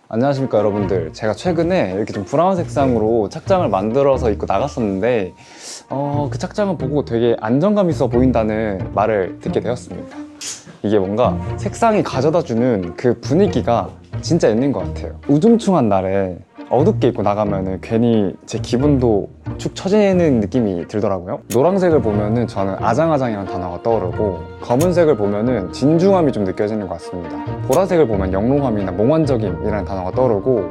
안녕하십니까 여러분들. 제가 최근에 이렇게 좀 브라운 색상으로 착장을 만들어서 입고 나갔었는데 그 착장을 보고 되게 안정감 있어 보인다는 말을 듣게 되었습니다. 이게 뭔가 색상이 가져다주는 그 분위기가 진짜 있는 것 같아요. 우중충한 날에 어둡게 입고 나가면은 괜히 제 기분도 축 처지는 느낌이 들더라고요. 노란색을 보면은 저는 아장아장이라는 단어가 떠오르고, 검은색을 보면은 진중함이 좀 느껴지는 것 같습니다. 보라색을 보면 영롱함이나 몽환적임이라는 단어가 떠오르고,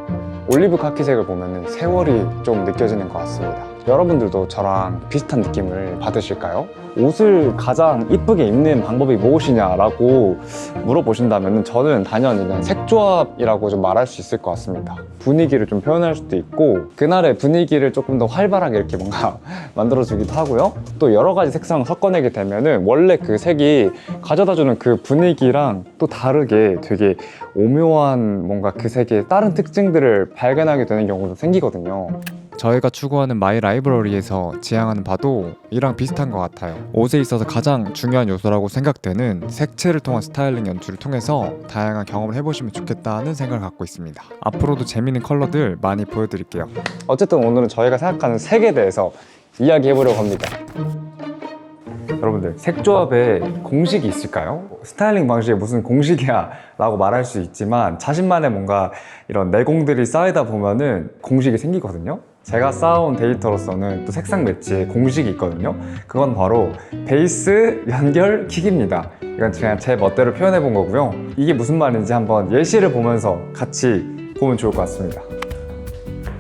올리브 카키색을 보면은 세월이 좀 느껴지는 것 같습니다. 여러분들도 저랑 비슷한 느낌을 받으실까요? 옷을 가장 이쁘게 입는 방법이 무엇이냐라고 물어보신다면 저는 단연히 그냥 색조합이라고 좀 말할 수 있을 것 같습니다. 분위기를 좀 표현할 수도 있고, 그날의 분위기를 조금 더 활발하게 이렇게 뭔가 만들어주기도 하고요. 또 여러 가지 색상을 섞어내게 되면은 원래 그 색이 가져다주는 그 분위기랑 또 다르게 되게 오묘한 뭔가 그 색의 다른 특징들을 발견하게 되는 경우도 생기거든요. 저희가 추구하는 마이 라이브러리에서 지향하는 바도 이랑 비슷한 것 같아요. 옷에 있어서 가장 중요한 요소라고 생각되는 색채를 통한 스타일링 연출을 통해서 다양한 경험을 해보시면 좋겠다는 생각을 갖고 있습니다. 앞으로도 재밌는 컬러들 많이 보여드릴게요. 어쨌든 오늘은 저희가 생각하는 색에 대해서 이야기해보려고 합니다. 여러분들, 색조합에 공식이 있을까요? 스타일링 방식에 무슨 공식이야 라고 말할 수 있지만, 자신만의 뭔가 이런 내공들이 쌓이다 보면은 공식이 생기거든요. 제가 쌓아온 데이터로서는 또 색상 매치에 공식이 있거든요. 그건 바로 베이스, 연결, 킥입니다. 이건 그냥 제 멋대로 표현해 본 거고요. 이게 무슨 말인지 한번 예시를 보면서 같이 보면 좋을 것 같습니다.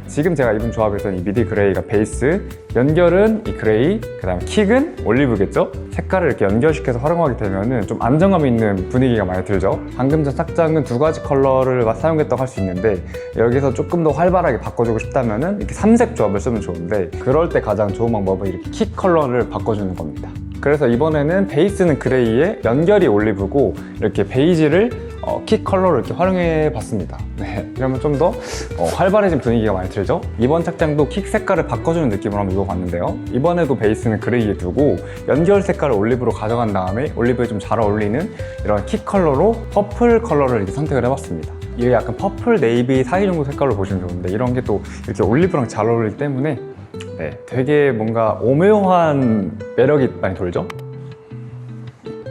지금 제가 입은 조합에서는 이 미디 그레이가 베이스, 연결은 이 그레이, 그 다음 킥은 올리브겠죠? 색깔을 이렇게 연결시켜서 활용하게 되면은 좀 안정감 있는 분위기가 많이 들죠? 방금 전 착장은 두 가지 컬러를 사용했다고 할 수 있는데, 여기서 조금 더 활발하게 바꿔주고 싶다면은 이렇게 3색 조합을 쓰면 좋은데, 그럴 때 가장 좋은 방법은 이렇게 킥 컬러를 바꿔주는 겁니다. 그래서 이번에는 베이스는 그레이에 연결이 올리브고, 이렇게 베이지를 킥 컬러를 이렇게 활용해 봤습니다. 네, 그러면 좀 더 활발해진 분위기가 많이 들죠? 이번 착장도 킥 색깔을 바꿔주는 느낌으로 한번 입어봤는데요. 이번에도 베이스는 그레이에 두고 연결 색깔을 올리브로 가져간 다음에 올리브에 좀 잘 어울리는 이런 킥 컬러로 퍼플 컬러를 이렇게 선택을 해봤습니다. 이게 약간 퍼플 네이비 사이 정도 색깔로 보시면 좋은데, 이런 게 또 이렇게 올리브랑 잘 어울리기 때문에 되게 뭔가 오묘한 매력이 많이 돌죠?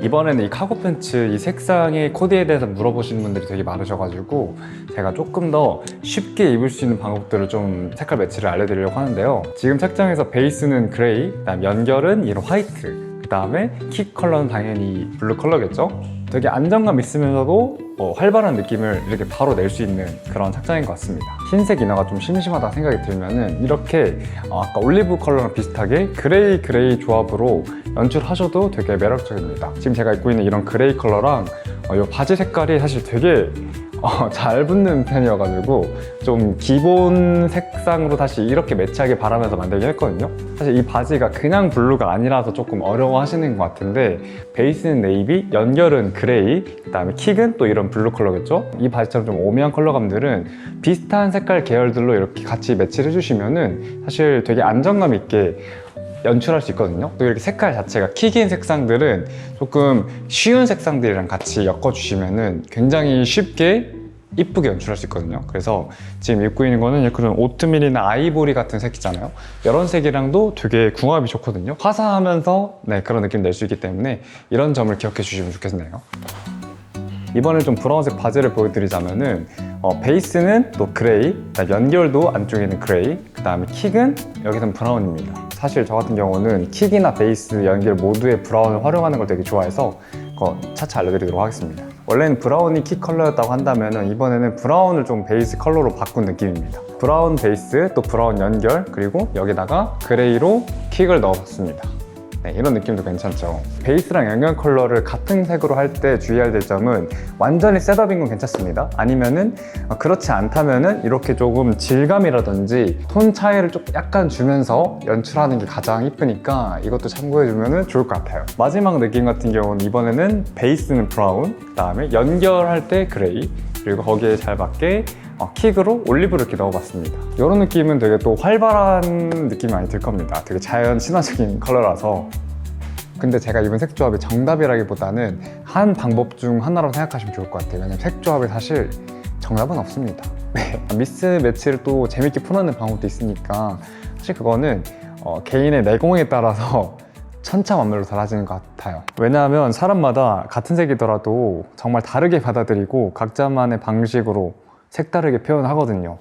이번에는 이 카고 팬츠 이 색상의 코디에 대해서 물어보시는 분들이 되게 많으셔가지고 제가 조금 더 쉽게 입을 수 있는 방법들을 좀 색깔 매치를 알려드리려고 하는데요. 지금 착장에서 베이스는 그레이, 그다음 연결은 이런 화이트, 그 다음에 킥 컬러는 당연히 블루 컬러겠죠? 되게 안정감 있으면서도 활발한 느낌을 이렇게 바로 낼 수 있는 그런 착장인 것 같습니다. 흰색 이너가 좀 심심하다 생각이 들면은 이렇게 아까 올리브 컬러랑 비슷하게 그레이 조합으로 연출하셔도 되게 매력적입니다. 지금 제가 입고 있는 이런 그레이 컬러랑 이 바지 색깔이 사실 되게 잘 붙는 편이어가지고 좀 기본 색상으로 다시 이렇게 매치하게 바라면서 만들긴 했거든요. 사실 이 바지가 그냥 블루가 아니라서 조금 어려워하시는 것 같은데, 베이스는 네이비, 연결은 그레이, 그 다음에 킥은 또 이런 블루 컬러겠죠? 이 바지처럼 좀 오묘한 컬러감들은 비슷한 색깔 계열들로 이렇게 같이 매치를 해주시면은 사실 되게 안정감 있게 연출할 수 있거든요. 또 이렇게 색깔 자체가 킥인 색상들은 조금 쉬운 색상들이랑 같이 엮어주시면은 굉장히 쉽게 이쁘게 연출할 수 있거든요. 그래서 지금 입고 있는 거는 그런 오트밀이나 아이보리 같은 색이잖아요. 이런 색이랑도 되게 궁합이 좋거든요. 화사하면서 그런 느낌 낼 수 있기 때문에 이런 점을 기억해 주시면 좋겠네요. 이번에 좀 브라운색 바지를 보여드리자면은 베이스는 또 그레이, 연결도 안쪽에는 그레이, 그 다음에 킥은 여기서는 브라운입니다. 사실 저 같은 경우는 킥이나 베이스, 연결 모두에 브라운을 활용하는 걸 되게 좋아해서 차차 알려드리도록 하겠습니다. 원래는 브라운이 킥 컬러였다고 한다면 이번에는 브라운을 좀 베이스 컬러로 바꾼 느낌입니다. 브라운 베이스, 또 브라운 연결, 그리고 여기다가 그레이로 킥을 넣어봤습니다. 이런 느낌도 괜찮죠. 베이스랑 연결 컬러를 같은 색으로 할 때 주의해야 될 점은, 완전히 셋업인 건 괜찮습니다. 아니면은 그렇지 않다면은 이렇게 조금 질감이라든지 톤 차이를 좀 약간 주면서 연출하는 게 가장 이쁘니까 이것도 참고해주면 좋을 것 같아요. 마지막 느낌 같은 경우는 이번에는 베이스는 브라운, 그 다음에 연결할 때 그레이, 그리고 거기에 잘 맞게 킥으로 올리브를 이렇게 넣어봤습니다. 이런 느낌은 되게 또 활발한 느낌이 많이 들 겁니다. 되게 자연 친화적인 컬러라서. 근데 제가 입은 색조합이 정답이라기보다는 한 방법 중 하나라고 생각하시면 좋을 것 같아요. 왜냐면 색조합에 사실 정답은 없습니다. 미스 매치를 또 재밌게 풀어내는 방법도 있으니까 사실 그거는 개인의 내공에 따라서 천차만별로 달라지는 것 같아요. 왜냐하면 사람마다 같은 색이더라도 정말 다르게 받아들이고 각자만의 방식으로 색다르게 표현하거든요.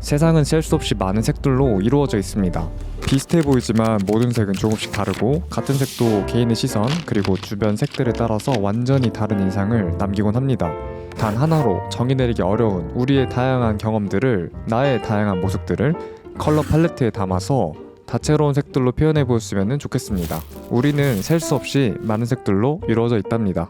세상은 셀 수 없이 많은 색들로 이루어져 있습니다. 비슷해 보이지만 모든 색은 조금씩 다르고 같은 색도 개인의 시선 그리고 주변 색들에 따라서 완전히 다른 인상을 남기곤 합니다. 단 하나로 정의 내리기 어려운 우리의 다양한 경험들을 나의 다양한 모습들을 컬러 팔레트에 담아서 다채로운 색들로 표현해 보았으면 좋겠습니다. 우리는 셀 수 없이 많은 색들로 이루어져 있답니다.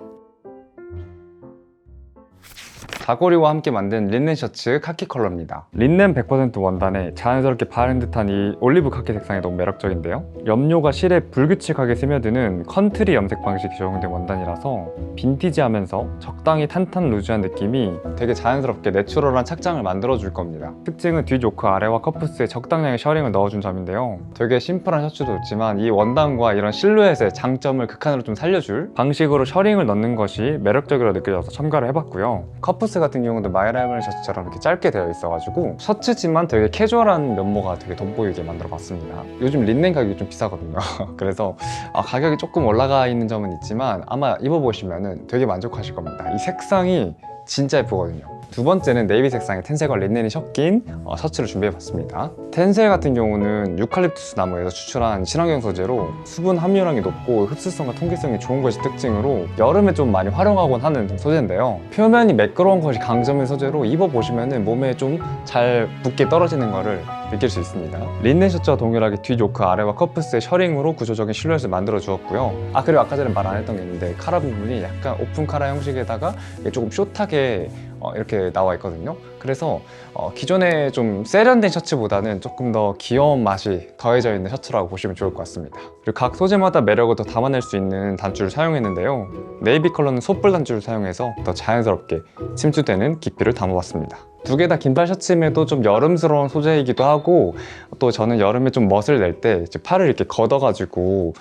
자고리와 함께 만든 린넨 셔츠 카키 컬러입니다. 린넨 100% 원단에 자연스럽게 바른 듯한 이 올리브 카키 색상이 너무 매력적인데요. 염료가 실에 불규칙하게 스며드는 컨트리 염색 방식이 적용된 원단이라서 빈티지하면서 적당히 탄탄 루즈한 느낌이 되게 자연스럽게 내추럴한 착장을 만들어줄 겁니다. 특징은 뒤 조크 아래와 커프스에 적당량의 셔링을 넣어준 점인데요. 되게 심플한 셔츠도 좋지만 이 원단과 이런 실루엣의 장점을 극한으로 좀 살려줄 방식으로 셔링을 넣는 것이 매력적으로 느껴져서 첨가를 해봤고요. 커프스 같은 경우도 마이라이벌 셔츠처럼 이렇게 짧게 되어 있어가지고 셔츠지만 되게 캐주얼한 면모가 되게 돋보이게 만들어 봤습니다. 요즘 린넨 가격이 좀 비싸거든요. 그래서 가격이 조금 올라가 있는 점은 있지만 아마 입어보시면 되게 만족하실 겁니다. 이 색상이 진짜 예쁘거든요. 두 번째는 네이비 색상의 텐셀과 린넨이 섞인 셔츠를 준비해봤습니다. 텐셀 같은 경우는 유칼립투스 나무에서 추출한 친환경 소재로 수분 함유량이 높고 흡수성과 통기성이 좋은 것이 특징으로 여름에 좀 많이 활용하곤 하는 소재인데요. 표면이 매끄러운 것이 강점인 소재로 입어보시면 몸에 좀 잘 붙게 떨어지는 것을 느낄 수 있습니다. 린넨 셔츠와 동일하게 뒤 조크 아래와 커프스의 셔링으로 구조적인 실루엣을 만들어 주었고요. 그리고 아까 전에 말 안 했던 게 있는데 카라 부분이 약간 오픈 카라 형식에다가 조금 숏하게 이렇게 나와 있거든요. 그래서 기존에 좀 세련된 셔츠보다는 조금 더 귀여운 맛이 더해져 있는 셔츠라고 보시면 좋을 것 같습니다. 그리고 각 소재마다 매력을 더 담아낼 수 있는 단추를 사용했는데요. 네이비 컬러는 솥불 단추를 사용해서 더 자연스럽게 침투되는 깊이를 담아봤습니다. 두 개 다 긴팔 셔츠임에도 좀 여름스러운 소재이기도 하고 또 저는 여름에 좀 멋을 낼 때 팔을 이렇게 걷어가지고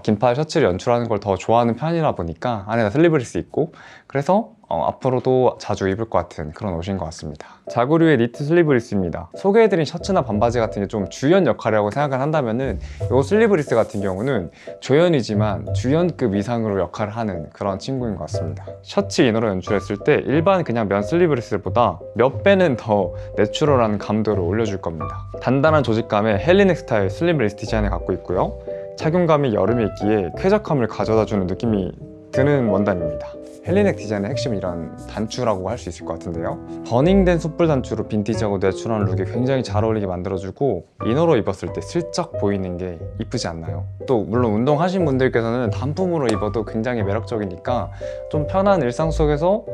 긴팔 셔츠를 연출하는 걸 더 좋아하는 편이라 보니까 안에다 슬리브리스 있고 그래서 앞으로도 자주 입을 것 같은 그런 옷인 것 같습니다. 자구류의 니트 슬리브리스입니다. 소개해드린 셔츠나 반바지 같은 게 좀 주연 역할이라고 생각을 한다면은 이 슬리브리스 같은 경우는 조연이지만 주연급 이상으로 역할을 하는 그런 친구인 것 같습니다. 셔츠 이너로 연출했을 때 일반 그냥 면 슬리브리스보다 몇 배는 더 내추럴한 감도를 올려줄 겁니다. 단단한 조직감의 헬리넥 스타일 슬리브리스 디자인을 갖고 있고요. 착용감이 여름에 입기에 쾌적함을 가져다주는 느낌이 드는 원단입니다. 헬리넥 디자인의 핵심은 이런 단추라고 할 수 있을 것 같은데요. 버닝된 숯불 단추로 빈티지하고 내추럴한 룩에 굉장히 잘 어울리게 만들어주고 이너로 입었을 때 슬쩍 보이는 게 이쁘지 않나요? 또 물론 운동하신 분들께서는 단품으로 입어도 굉장히 매력적이니까 좀 편한 일상 속에서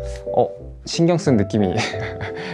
신경 쓴 느낌이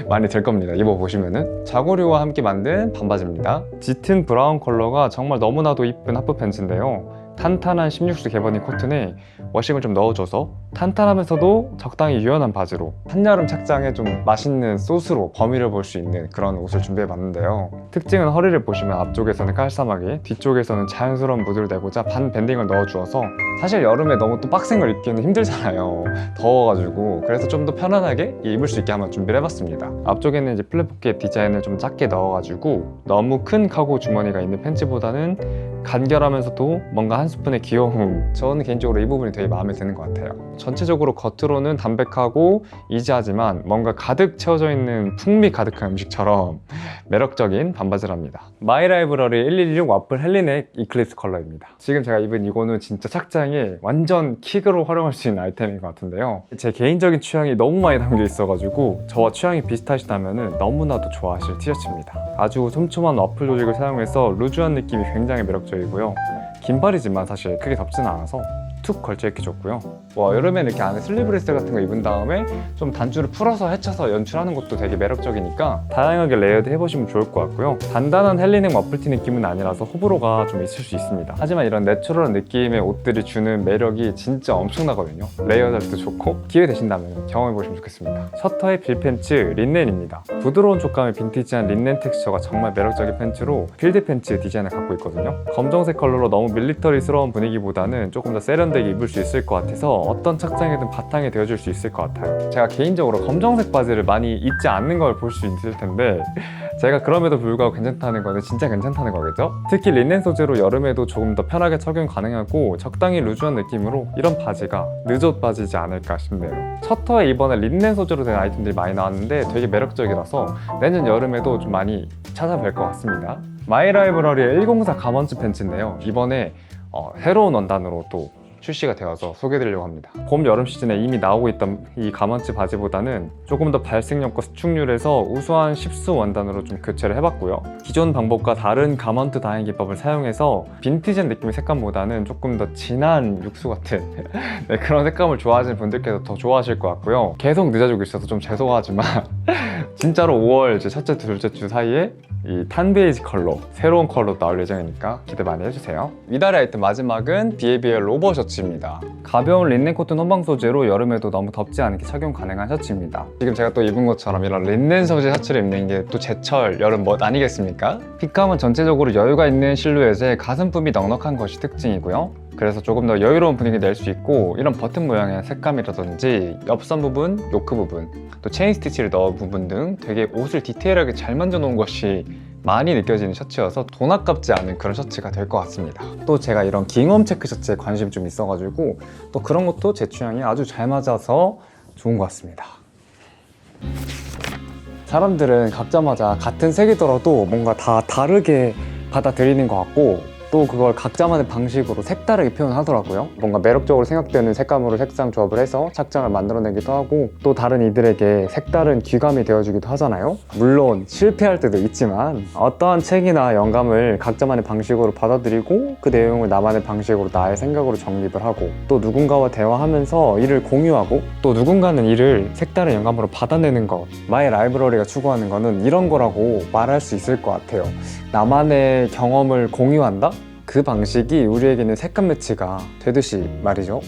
많이 들 겁니다. 입어보시면은 자고리와 함께 만든 반바지입니다. 짙은 브라운 컬러가 정말 너무나도 이쁜 하프 팬츠인데요. 탄탄한 16수 개버닝 코튼에 워싱을 좀 넣어줘서 탄탄하면서도 적당히 유연한 바지로 한여름 착장에 좀 맛있는 소스로 버무려 볼 수 있는 그런 옷을 준비해봤는데요. 특징은 허리를 보시면 앞쪽에서는 깔쌈하게 뒤쪽에서는 자연스러운 무드를 내고자 반 밴딩을 넣어주어서 사실 여름에 너무 또 빡센 걸 입기는 힘들잖아요. 더워가지고 그래서 좀 더 편안하게 입을 수 있게 한번 준비를 해봤습니다. 앞쪽에는 이제 플랫 포켓 디자인을 좀 작게 넣어가지고 너무 큰 카고 주머니가 있는 팬츠보다는 간결하면서도 뭔가 한 스푼의 귀여움, 저는 개인적으로 이 부분이 되게 마음에 드는 것 같아요. 전체적으로 겉으로는 담백하고 이지하지만 뭔가 가득 채워져 있는 풍미 가득한 음식처럼 매력적인 반바지랍니다. 마이라이브러리 1116 와플 헬리넥 이클립스 컬러입니다. 지금 제가 입은 이거는 진짜 착장에 완전 킥으로 활용할 수 있는 아이템인 것 같은데요. 제 개인적인 취향이 너무 많이 담겨 있어가지고 저와 취향이 비슷하시다면 너무나도 좋아하실 티셔츠입니다. 아주 촘촘한 와플 조직을 사용해서 루즈한 느낌이 굉장히 매력적이고요. 긴팔이지만 사실 크게 덥지는 않아서 툭 걸쳐 입기 좋고요. 여름에는 이렇게 안에 슬리브레스 같은 거 입은 다음에 좀 단추를 풀어서 헤쳐서 연출하는 것도 되게 매력적이니까 다양하게 레이어드 해보시면 좋을 것 같고요. 단단한 헬리넥 와플티 느낌은 아니라서 호불호가 좀 있을 수 있습니다. 하지만 이런 내추럴한 느낌의 옷들이 주는 매력이 진짜 엄청나거든요. 레이어드 할 때도 좋고 기회 되신다면 경험해보시면 좋겠습니다. 셔터의 빌팬츠 린넨입니다. 부드러운 촉감의 빈티지한 린넨 텍스처가 정말 매력적인 팬츠로 필드 팬츠 디자인을 갖고 있거든요. 검정색 컬러로 너무 밀리터리스러운 분위기보다는 조금 더 세련된 세련되게 입을 수 있을 것 같아서 어떤 착장이든 바탕이 되어줄 수 있을 것 같아요. 제가 개인적으로 검정색 바지를 많이 입지 않는 걸 볼 수 있을 텐데 제가 그럼에도 불구하고 괜찮다는 거는 진짜 괜찮다는 거겠죠? 특히 린넨 소재로 여름에도 조금 더 편하게 착용 가능하고 적당히 루즈한 느낌으로 이런 바지가 늦옷 바지지 않을까 싶네요. 첫 터에 이번에 린넨 소재로 된 아이템들이 많이 나왔는데 되게 매력적이라서 내년 여름에도 좀 많이 찾아뵐 것 같습니다. 마이라이브러리의 104 가먼츠 팬츠인데요. 이번에 새로운 원단으로 또 출시가 되어서 소개해드리려고 합니다. 봄, 여름 시즌에 이미 나오고 있던 이 가먼츠 바지보다는 조금 더 발색력과 수축률에서 우수한 10수 원단으로 좀 교체를 해봤고요. 기존 방법과 다른 가먼트 다행 기법을 사용해서 빈티지한 느낌의 색감보다는 조금 더 진한 육수 같은 네, 그런 색감을 좋아하시는 분들께서 더 좋아하실 것 같고요. 계속 늦어지고 있어서 좀 죄송하지만 진짜로 5월 이제 첫째 주, 둘째 주 사이에 이 탄베이지 컬러, 새로운 컬러 나올 예정이니까 기대 많이 해주세요. 이달의 아이템 마지막은 비에비의 로버 셔츠입니다. 가벼운 린넨 코튼 혼방 소재로 여름에도 너무 덥지 않게 착용 가능한 셔츠입니다. 지금 제가 또 입은 것처럼 이런 린넨 소재 셔츠를 입는 게 또 제철 여름 멋 아니겠습니까? 핏감은 전체적으로 여유가 있는 실루엣에 가슴품이 넉넉한 것이 특징이고요. 그래서 조금 더 여유로운 분위기 낼 수 있고 이런 버튼 모양의 색감이라든지 옆선 부분, 요크 부분, 또 체인 스티치를 넣은 부분 등 되게 옷을 디테일하게 잘 만져 놓은 것이 많이 느껴지는 셔츠여서 돈 아깝지 않은 그런 셔츠가 될 것 같습니다. 또 제가 이런 깅엄 체크 셔츠에 관심이 좀 있어가지고 또 그런 것도 제 취향에 아주 잘 맞아서 좋은 것 같습니다. 사람들은 각자마다 같은 색이더라도 뭔가 다 다르게 받아들이는 것 같고 또 그걸 각자만의 방식으로 색다르게 표현하더라고요. 뭔가 매력적으로 생각되는 색감으로 색상 조합을 해서 착장을 만들어내기도 하고 또 다른 이들에게 색다른 귀감이 되어주기도 하잖아요. 물론 실패할 때도 있지만 어떠한 책이나 영감을 각자만의 방식으로 받아들이고 그 내용을 나만의 방식으로 나의 생각으로 정립을 하고 또 누군가와 대화하면서 이를 공유하고 또 누군가는 이를 색다른 영감으로 받아내는 것, 마이 라이브러리가 추구하는 거는 이런 거라고 말할 수 있을 것 같아요. 나만의 경험을 공유한다? 그 방식이 우리에게는 색감 매치가 되듯이 말이죠.